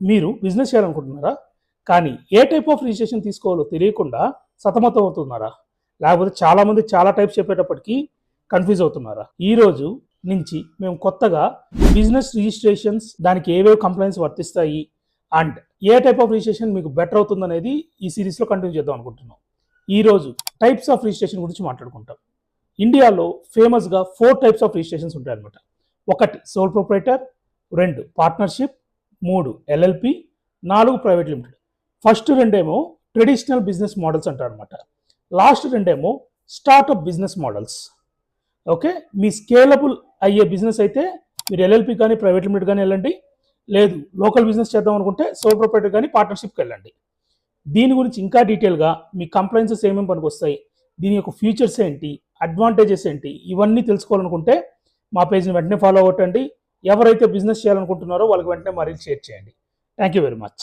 మీరు బిజినెస్ చేయాలనుకుంటున్నారా? కానీ ఏ టైప్ ఆఫ్ రిజిస్ట్రేషన్ తీసుకోవాలో తెలియకుండా సతమతం అవుతున్నారా? లేకపోతే చాలామంది చాలా టైప్స్ చెప్పేటప్పటికి కన్ఫ్యూజ్ అవుతున్నారా? ఈరోజు నుంచి మేము కొత్తగా బిజినెస్ రిజిస్ట్రేషన్స్ దానికి ఏవేవి కంప్లైంట్స్ వర్తిస్తాయి and A type of registration మీకు బెటర్ అవుతుందనేది ఈ సిరీస్లో కంటిన్యూ చేద్దాం అనుకుంటున్నాం. ఈరోజు టైప్స్ ఆఫ్ రిజిస్ట్రేషన్ గురించి మాట్లాడుకుంటాం. ఇండియాలో ఫేమస్గా 4 టైప్స్ ఆఫ్ రిజిస్ట్రేషన్స్ ఉంటాయన్నమాట. 1 sole proprietor, 2 partnership, 3 LLP, 4 private limited. First 2 ఏమో ట్రెడిషనల్ బిజినెస్ మోడల్స్ అంటారనమాట. లాస్ట్ 2 ఏమో స్టార్టప్ బిజినెస్ మోడల్స్. ఓకే, మీ స్కేలబుల్ అయ్యే బిజినెస్ అయితే మీరు ఎల్ఎల్పి కానీ ప్రైవేట్ లిమిటెడ్ కానీ వెళ్ళండి. లేదు లోకల్ బిజినెస్ చేద్దాం అనుకుంటే సోల్ ప్రొప్రైటర్ కానీ పార్ట్నర్షిప్కి వెళ్ళండి. దీని గురించి ఇంకా డీటెయిల్గా మీ కంప్లైంట్స్ ఏమేమి పనికి వస్తాయి, దీని యొక్క ఫీచర్స్ ఏంటి, అడ్వాంటేజెస్ ఏంటి, ఇవన్నీ తెలుసుకోవాలనుకుంటే మా పేజ్ని వెంటనే ఫాలో అవ్వండి. ఎవరైతే బిజినెస్ చేయాలనుకుంటున్నారో వాళ్ళకి వెంటనే మా రీల్స్ షేర్ చేయండి. Thank you very much.